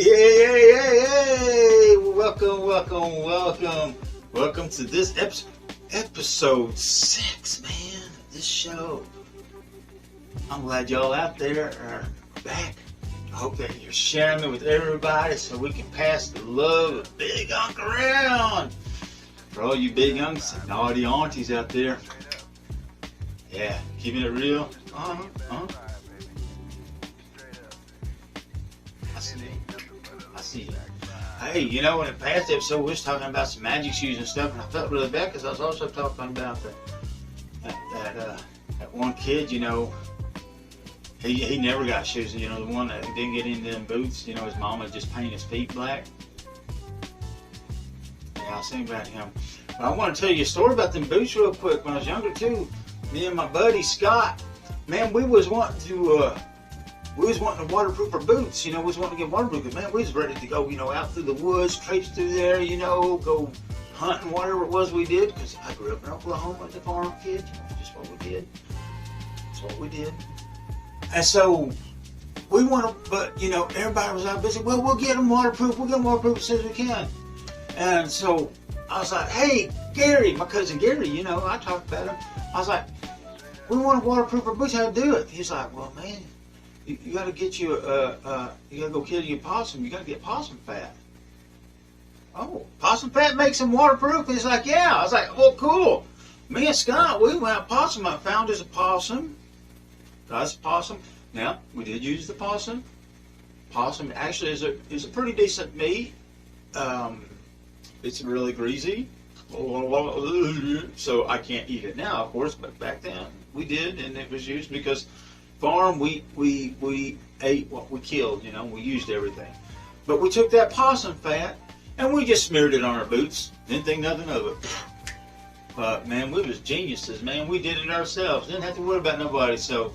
Hey. Welcome to this episode 6, man, of this show. I'm glad y'all out there are back. I hope that you're sharing it with everybody so we can pass the love of Big Unc around. For all you Big Uncs and naughty aunties out there. Yeah, keeping it real. I see. Hey, you know, in the past episode, we was talking about some magic shoes and stuff, and I felt really bad because I was also talking about that one kid, you know, he never got shoes. You know, the one that didn't get into them boots. You know, his mama just painted his feet black. Yeah, I was thinking about him. But I want to tell you a story about them boots real quick. When I was younger too, me and my buddy Scott, man, we was wanting to waterproof our boots. You know, we was wanting to get waterproof. Man, we was ready to go, you know, out through the woods, traipse through there, you know, go hunting, whatever it was we did. Because I grew up in Oklahoma as a farm kid. You know, just what we did. That's what we did. And so we want to, but you know, everybody was out busy. Well, we'll get them waterproof. We'll get them waterproof as soon as we can. And so I was like, hey, Gary, my cousin Gary, you know, I talked about him. I was like, we want to waterproof our boots. How to do it? He's like, well, man, you got to get you you got to go kill your possum. You got to get possum fat. Oh, possum fat makes them waterproof? He's like, yeah. I was like, well, cool. Me and Scott, we went out possum. I found us a possum. That's a possum. Now, we did use the possum. Possum actually is a pretty decent meat. It's really greasy. So I can't eat it now, of course, but back then we did, and it was used because farm we ate what we killed, you know, we used everything. But we took that possum fat and we just smeared it on our boots. Didn't think nothing of it. But man, we was geniuses, man. We did it ourselves. Didn't have to worry about nobody. So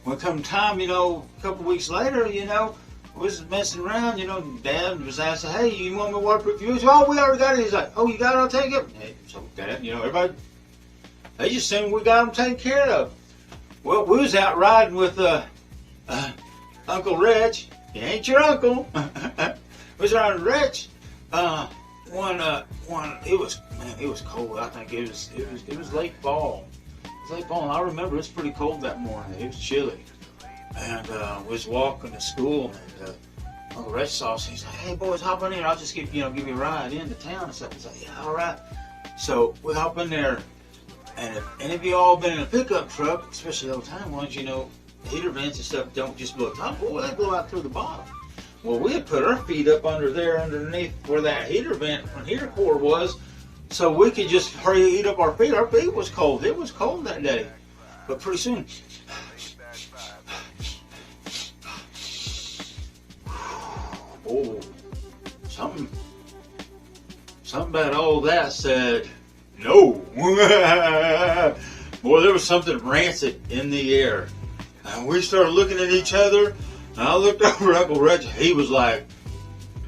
when come time, you know, a couple weeks later, you know, we was messing around, you know, Dad was asking, hey, you want me to waterproof your boots? Oh, we already got it. He's like, oh, you got it? I'll take it. Hey, so Dad, you know, everybody, they just assumed we got them taken care of. Well, we was out riding with Uncle Rich. He ain't your uncle. We was riding with Rich. It was cold. I think it was late fall. It was late fall, and I remember it was pretty cold that morning. It was chilly. And we was walking to school, and Uncle Rich saw us. He's like, "Hey boys, hop in here. I'll just give you a ride into town and stuff." He's like, "Yeah, all right." So we hop in there, and if any of you all been in a pickup truck, especially old time ones, you know, heater vents and stuff don't just blow top. Well, they blow out through the bottom. Well, we had put our feet up underneath where that heater vent and heater cord was, so we could just hurry heat up our feet. Our feet was cold. It was cold that day, but pretty soon. Oh, something about all that said no. Boy, there was something rancid in the air. And we started looking at each other, and I looked over at Uncle Reggie. He was like,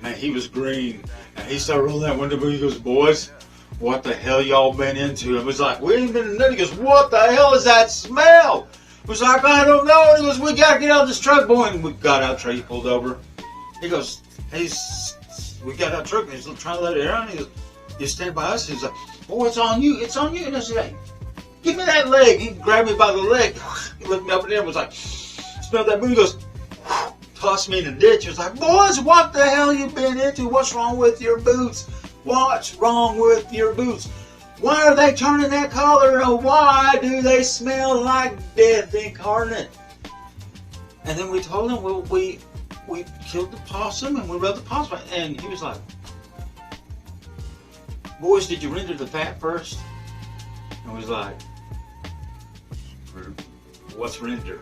man, he was green. And he started rolling that window. He goes, boys, what the hell y'all been into? It was like, we ain't been in nothing. He goes, what the hell is that smell? It was like, I don't know. And he goes, we got to get out of this truck, boy. And we got out, Trey pulled over. He goes, we got out of the truck, and he's trying to let it air on. He goes, you stand by us. He's like, oh, it's on you. It's on you. And I said, hey, give me that leg. He grabbed me by the leg. He looked me up and down and was like, smelled that boot. He goes, tossed me in the ditch. He was like, boys, what the hell you been into? What's wrong with your boots? What's wrong with your boots? Why are they turning that color? And why do they smell like death incarnate? And then we told him, well, we killed the possum and we rubbed the possum. And he was like, boys, did you render the fat first? And we was like, what's render?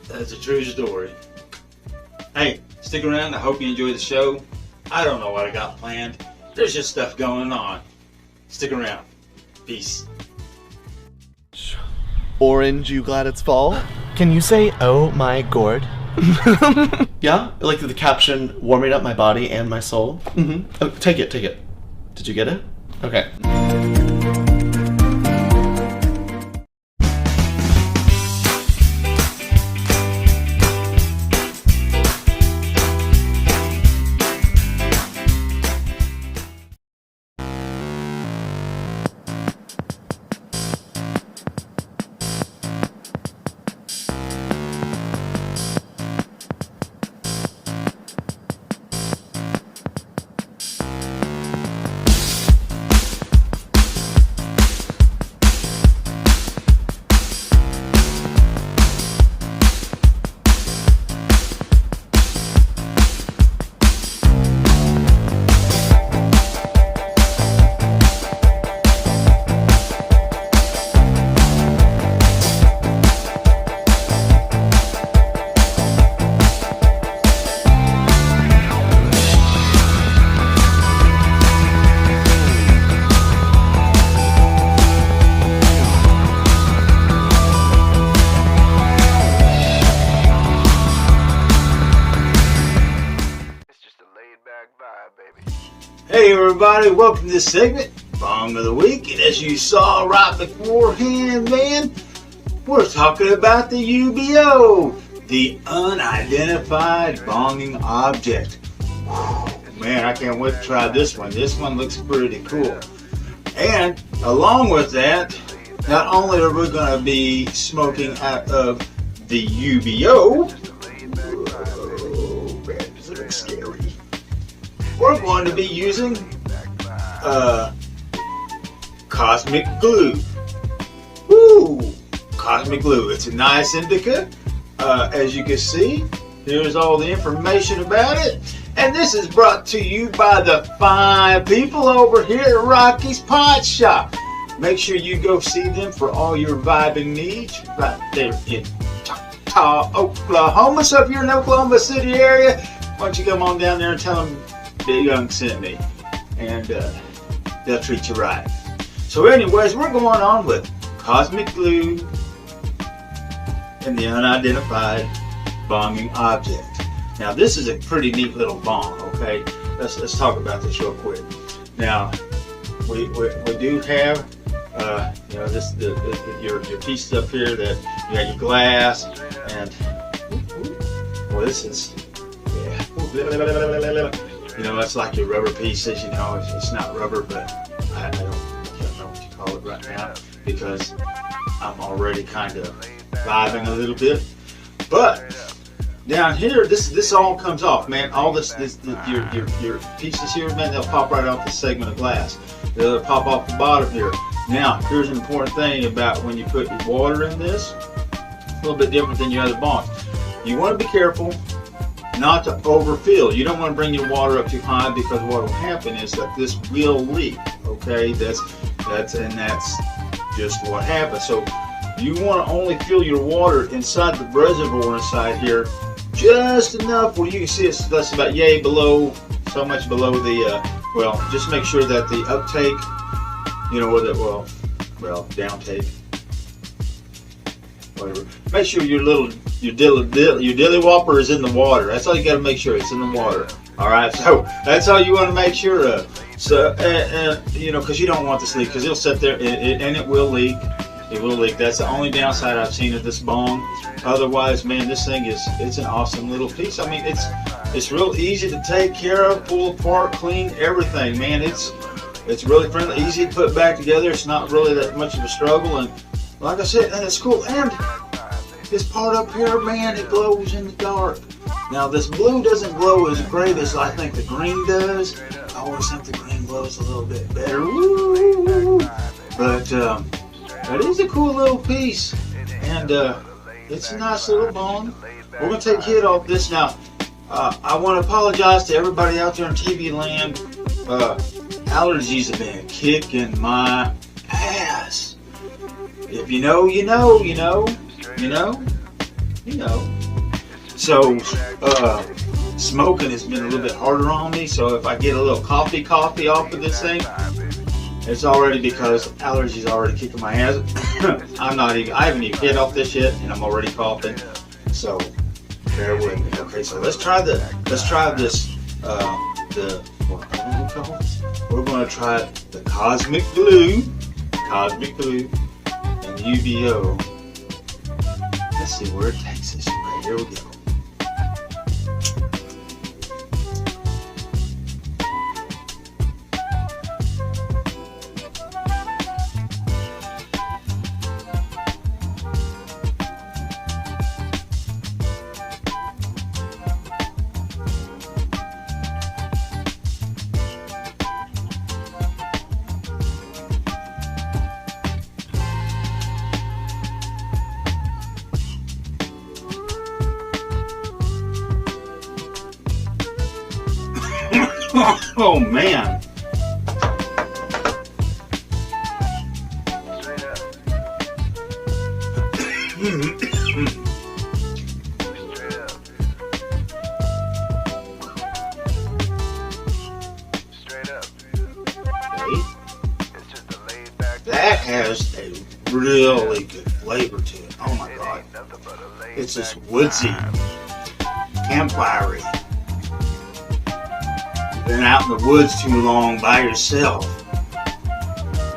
That's a true story. Hey, stick around. I hope you enjoy the show. I don't know what I got planned. There's just stuff going on. Stick around. Peace. Orange, you glad it's fall? Can you say, oh my gourd? Yeah? Like the caption, warming up my body and my soul? Mm-hmm. Oh, take it. Did you get it? Okay. Hey everybody, welcome to this segment, Bong of the Week. And as you saw right beforehand, man, we're talking about the UBO, the unidentified bonging object. Man, I can't wait to try this one. This one looks pretty cool. And along with that, not only are we going to be smoking out of the UBO, oh man, this looks scary. We're going to be using Cosmic Glue. Woo! Cosmic Glue. It's a nice indica. As you can see, here's all the information about it. And this is brought to you by the fine people over here at Rocky's Pot Shop. Make sure you go see them for all your vibing needs right there in Choctaw, Oklahoma. So if you're in the Oklahoma City area, why don't you come on down there and tell them Big Unc sent me, and they'll treat you right. So anyways, we're going on with Cosmic Glue and the unidentified bonging object. Now this is a pretty neat little bong, okay? Let's talk about this real quick. Now, we do have, your pieces up here that you got your glass, and, well this is, yeah. It's like your rubber pieces, it's not rubber, but I can't know what you call it right now because I'm already kind of vibing a little bit. But down here, this all comes off, man. All your pieces here, man, they'll pop right off this segment of glass. They'll pop off the bottom here. Now, here's an important thing about when you put your water in this. It's a little bit different than your other bongs. You want to be careful not to overfill. You don't want to bring your water up too high because what will happen is that this will leak. Okay, that's just what happens. So you want to only fill your water inside the reservoir inside here just enough where you can see that's about yay below, so much below the just make sure that the uptake, downtake, whatever. Make sure your dilly whopper is in the water. That's all you got to make sure, it's in the water. All right, so that's all you want to make sure of. So because you don't want this leak, because it'll sit there and it will leak. It will leak. That's the only downside I've seen of this bong. Otherwise, man, this thing it's an awesome little piece. I mean, it's real easy to take care of, pull apart, clean, everything, man. It's really friendly, easy to put back together. It's not really that much of a struggle, and like I said, and it's cool. And this part up here, man, it glows in the dark. Now, this blue doesn't glow as great as I think the green does. I always think the green glows a little bit better. Woo! But that is a cool little piece, and it's a nice little bong. We're going to take head off this now. I want to apologize to everybody out there in TV land. Allergies have been kicking my ass. If you know, you know, you know, you know, you know. So, smoking has been a little bit harder on me, so if I get a little coffee off of this thing, it's already because allergies already kicking my ass. I haven't even get off this yet, and I'm already coughing. So bear with me. Okay, so let's try this. We're going to try the Cosmic Glue, and UBO. Let's see where it takes us. Okay, here we go. Oh man. That has a really good flavor to it. Oh my god. It's this woodsy, campfire-y. been out in the woods too long by yourself.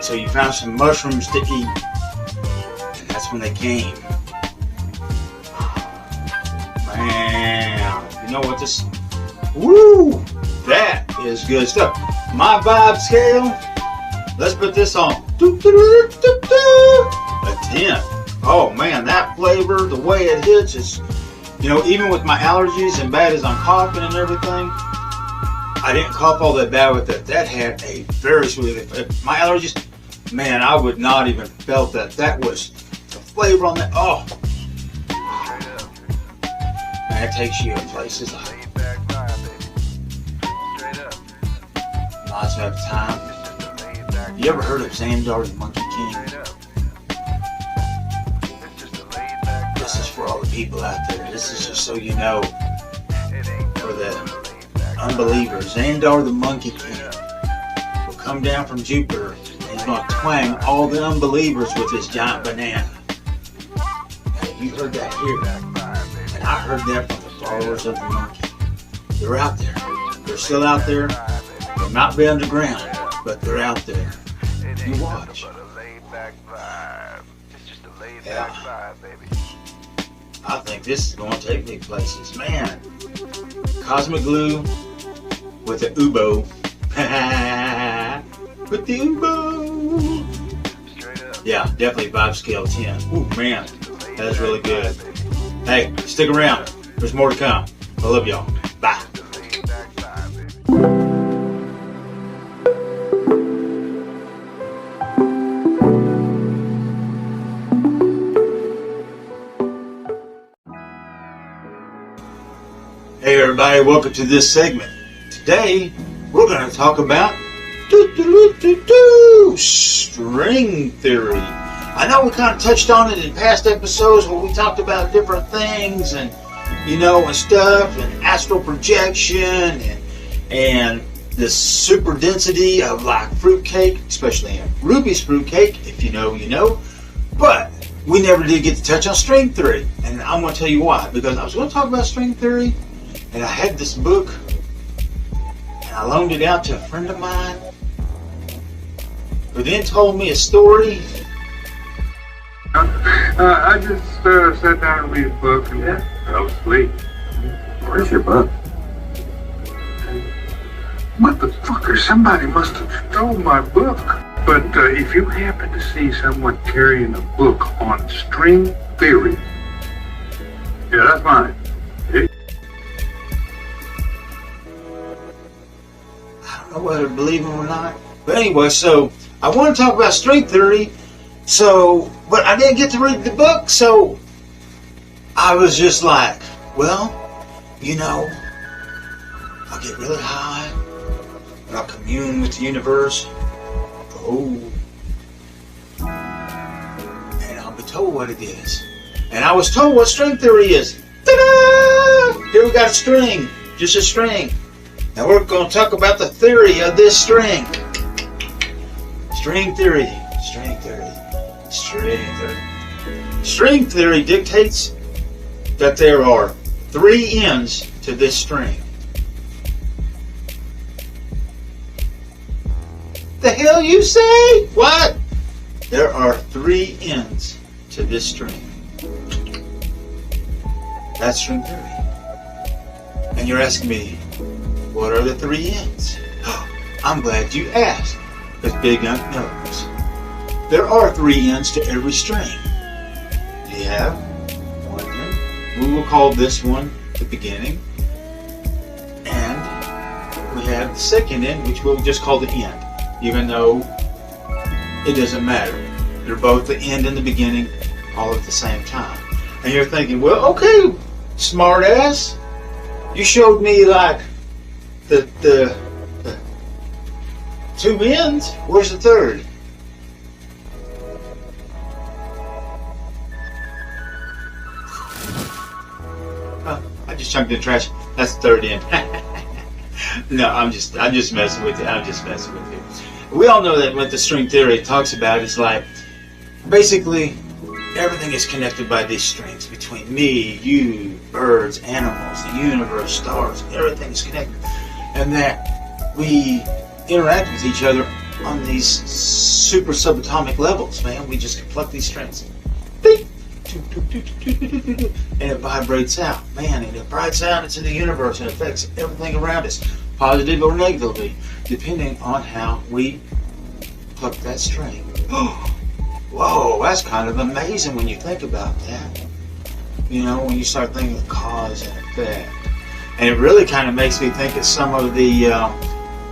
So you found some mushrooms to eat. And that's when they came. Man, you know what this... Woo! That is good stuff. My vibe scale, let's put this on. A 10. Oh man, that flavor, the way it hits is... You know, even with my allergies and bad as I'm coughing and everything, I didn't cough all that bad with it. That had a very sweet... My allergies, man, I would not even felt that. That was the flavor on that. Oh. Man, it takes you in places like... Lots of time. You ever heard of Xandar the Monkey King? This is for all the people out there. This is just so you know. For the unbelievers. Xandar the Monkey King will come down from Duper and he's going to twang all the unbelievers with his giant banana. Now, you heard that here. And I heard that from the followers of the monkey. They're out there. They're still out there. They'll not be underground, but they're out there. You watch. Yeah. I think this is going to take me places. Man, Cosmic Glue with the Ubo. With the Ubo. Yeah, definitely vibe scale 10. Ooh, man, that is really good. Hey, stick around. There's more to come. I love y'all. Bye. Hey everybody, welcome to this segment. Today, we're going to talk about string theory. I know we kind of touched on it in past episodes where we talked about different things and, you know, and stuff, and astral projection, and the super density of like fruitcake, especially in Ruby's fruitcake, if you know, you know. But we never did get to touch on string theory, and I'm going to tell you why. Because I was going to talk about string theory, and I had this book, and I loaned it out to a friend of mine, who then told me a story. I just sat down and read a book and fell asleep. Where's your book? Motherfucker, somebody must have stolen my book. But if you happen to see someone carrying a book on string theory, yeah, that's mine. I don't know whether to believe him or not. But anyway, so I want to talk about string theory. But I didn't get to read the book, so I was just like, well, you know, I'll get really high and I'll commune with the universe. Oh. And I'll be told what it is. And I was told what string theory is. Ta-da! Here we got a string. Just a string. Now we're going to talk about the theory of this string. String theory. String theory. String theory. String theory dictates that there are 3 ends to this string. The hell you say? What? There are 3 ends to this string. That's string theory. And you're asking me, what are the 3 ends? I'm glad you asked, because Big Unc knows. There are 3 ends to every string. You have 1 end. We will call this one the beginning. And we have the 2nd end, which we'll just call the end. Even though it doesn't matter. They're both the end and the beginning all at the same time. And you're thinking, well, okay, smart ass. You showed me like the 2 ends. Where's the 3rd? I just chunked in the trash. That's the 3rd end. No, I'm just messing with you. I'm just messing with you. We all know that what the string theory talks about is like, basically, everything is connected by these strings between me, you, birds, animals, the universe, stars. Everything is connected, and that we interact with each other on these super subatomic levels, man. We just pluck these strings. Beep. And it vibrates out, man, and it vibrates out into the universe and affects everything around us, positive or negatively, depending on how we pluck that string. Whoa, that's kind of amazing when you think about that. You know, when you start thinking of cause and effect. And it really kind of makes me think of some of the,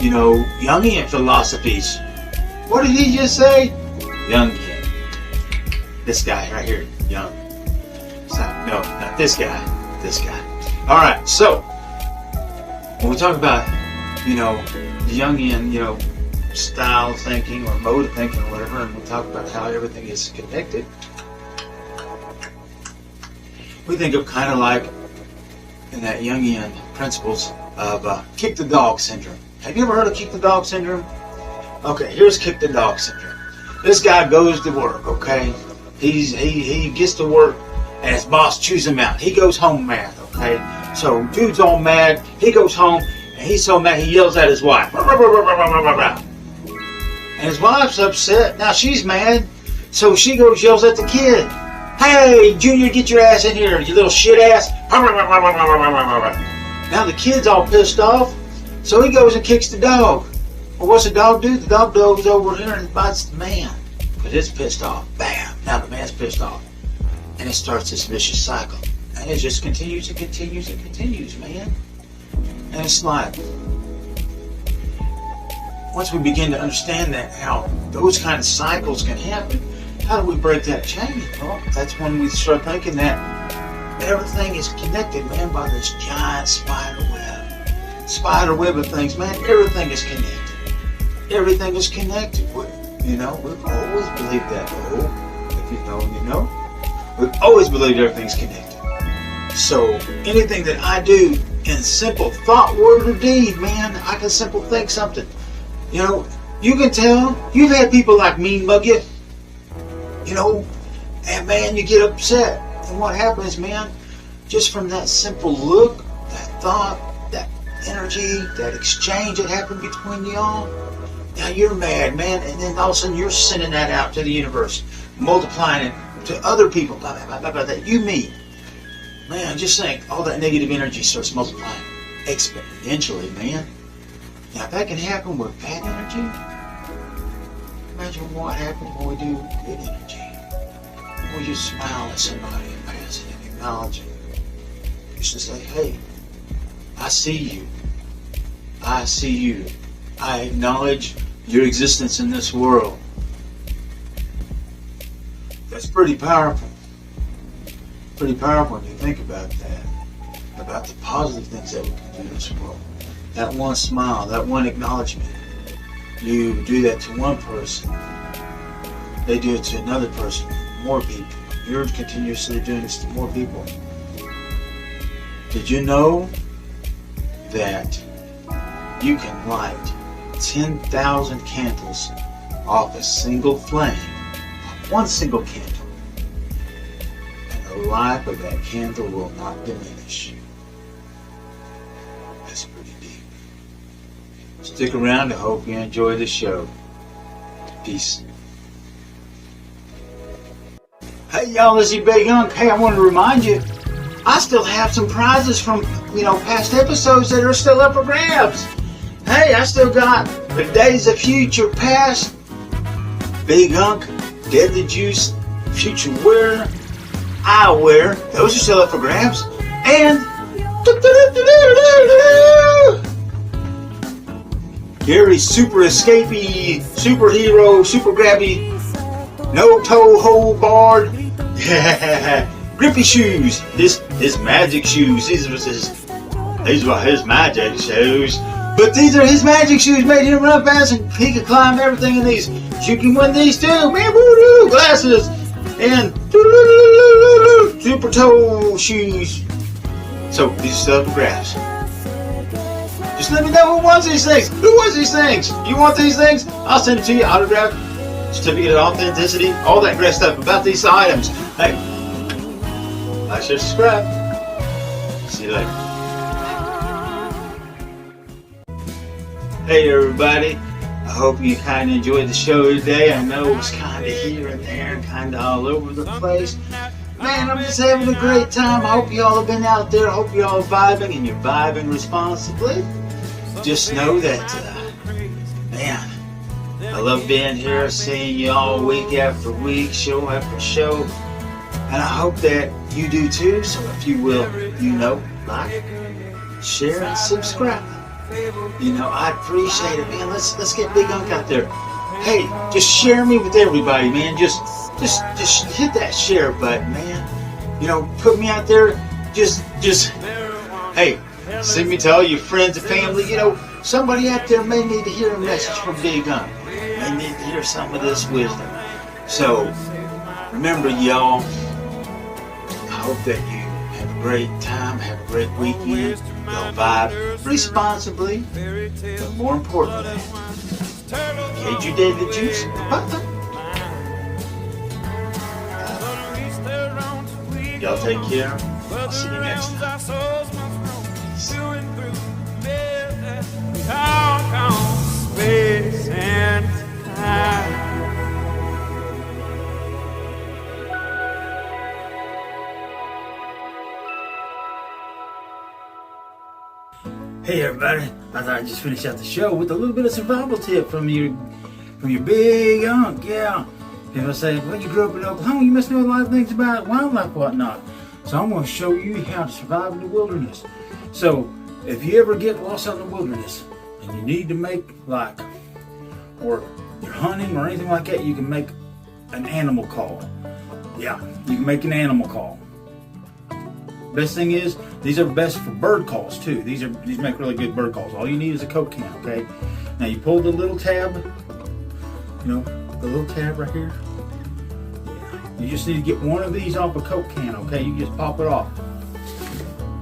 Jungian philosophies. What did he just say? Jungian. This guy right here, Jung. No, not this guy. This guy. All right, so when we talk about, the Jungian, style thinking or mode of thinking or whatever, and we talk about how everything is connected, we think of kind of like in that Jungian principles of kick the dog syndrome. Have you ever heard of kick the dog syndrome? Okay, here's kick the dog syndrome. This guy goes to work, okay? He gets to work and his boss chews him out. He goes home mad, okay? So dude's all mad. He goes home and he's so mad he yells at his wife. And his wife's upset. Now she's mad. So she goes yells at the kid. Hey, Junior, get your ass in here, you little shit ass. Now the kid's all pissed off. So he goes and kicks the dog. Well, what's the dog do? The dog goes over here and bites the man. But it's pissed off. Bam! Now the man's pissed off. And it starts this vicious cycle. And it just continues and continues and continues, man. And it's like, once we begin to understand that, how those kind of cycles can happen, how do we break that chain? Well, that's when we start thinking that everything is connected, man, by this giant spider web. Spider web of things, man. Everything is connected. Everything is connected. We've always believed that. Oh, if you know, you know. We've always believed everything's connected. So anything that I do in simple thought, word, or deed, man, I can simple think something. You can tell. You've had people like mean mug you. And man, you get upset. And what happens, man, just from that simple look, that thought, that energy, that exchange that happened between y'all, now you're mad, man, and then all of a sudden you're sending that out to the universe, multiplying it to other people, blah, blah, blah, blah, that you meet. Man, just think, all that negative energy starts multiplying exponentially, man. Now, if that can happen with bad energy, imagine what happens when we do good energy. When you smile at somebody and pass it and acknowledge it. Just to say, hey, I see you. I see you. I acknowledge your existence in this world. That's pretty powerful. Pretty powerful when you think about that. About the positive things that we can do in this world. That one smile, that one acknowledgement. You do that to one person. They do it to another person. More people. You're continuously doing this to more people. Did you know that you can light 10,000 candles off a single flame, one single candle, and the life of that candle will not diminish? That's pretty deep. Stick around. I hope you enjoy the show. Peace. Hey y'all, this is Big Unc. Hey, I wanted to remind you, I still have some prizes from, past episodes that are still up for grabs. Hey, I still got the Days of Future Past, Big Unc, Deadly Joose, Future Wear, I Wear. Those are still up for grabs. And Gary's Super Escapey, Superhero, Super Grabby, No Toe Hold Barred, grippy shoes. His magic shoes. These were his magic shoes. But these are his magic shoes, made him run fast and he can climb everything in these. You can win these too. Man, woo-doo, glasses and super toe shoes. So these are still up for grabs. Just let me know who wants these things. Who wants these things? You want these things? I'll send it to you, autographed, certificate of authenticity, all that great stuff about these items. Hey, like, share, subscribe. See you later. Hey everybody, I hope you kind of enjoyed the show today. I know it was kind of here and there and kind of all over the place. Man, I'm just having a great time. I hope you all have been out there. I hope you all are vibing and you're vibing responsibly. Just know that, man, I love being here, seeing you all week after week, show after show. And I hope that you do too. So if you will, like, share, and subscribe. I appreciate it, man. Let's get Big Unc out there. Hey, just share me with everybody, man. Just hit that share button, man. Put me out there. Just hey, send me to all your friends and family. Somebody out there may need to hear a message from Big Unc. May need to hear some of this wisdom. So remember, y'all, I hope that you have a great time, have a great weekend. You'll vibe responsibly, but more importantly, cage you did the juice. Y'all take care. I'll see you next time. Hey everybody, I thought I'd just finish out the show with a little bit of survival tip from your Big Unc. Yeah. People say, well, you grew up in Oklahoma, you must know a lot of things about wildlife, whatnot. So I'm going to show you how to survive in the wilderness. So if you ever get lost out in the wilderness and you need to make or you're hunting or anything like that, you can make an animal call. Yeah, you can make an animal call. Best thing is, these are best for bird calls too. These make really good bird calls. All you need is a Coke can, okay? Now you pull the little tab, the little tab right here. Yeah. You just need to get one of these off a Coke can, okay? You just pop it off.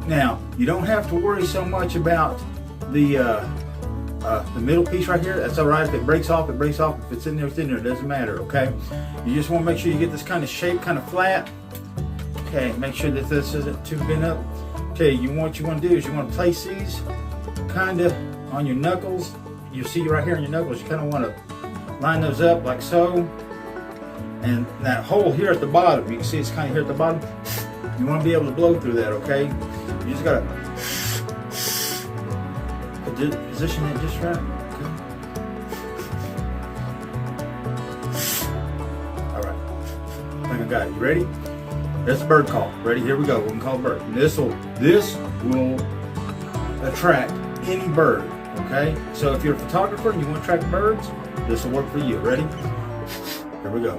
Now, you don't have to worry so much about the middle piece right here. That's all right. If it breaks off, it breaks off. If it's in there, it's in there. It doesn't matter, okay? You just want to make sure you get this kind of shape, kind of flat. Okay, make sure that this isn't too bent up. Okay, what you want to do is you want to place these kind of on your knuckles. You see right here on your knuckles, you kind of want to line those up like so. And that hole here at the bottom, you can see it's kind of here at the bottom. You want to be able to blow through that, okay? You just got to position it just right. Okay. All right, I think I got it. You ready? That's a bird call. Ready? Here we go. We can call a bird. And this will attract any bird. Okay? So if you're a photographer and you want to attract birds, this will work for you. Ready? Here we go.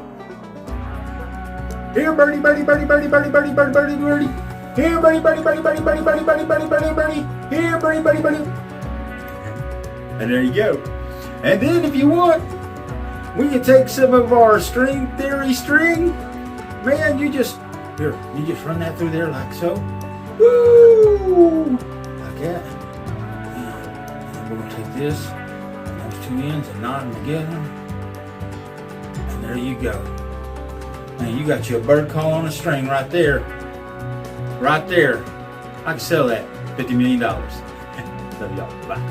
Here, birdie, birdie, birdie, birdie, birdie, birdie, birdie, birdie, birdie. Here, birdie, birdie, birdie, birdie, birdie, birdie, birdie, birdie, birdie, birdie. Here, birdie, birdie, birdie. And there you go. And then if you want, we can take some of our string theory string. Man, you just run that through there like so. Woo! Like that. And we're going to take this, those two ends, and knot them together. And there you go. Man, you got you a bird call on a string right there. Right there. I can sell that $50 million. Love y'all. Bye.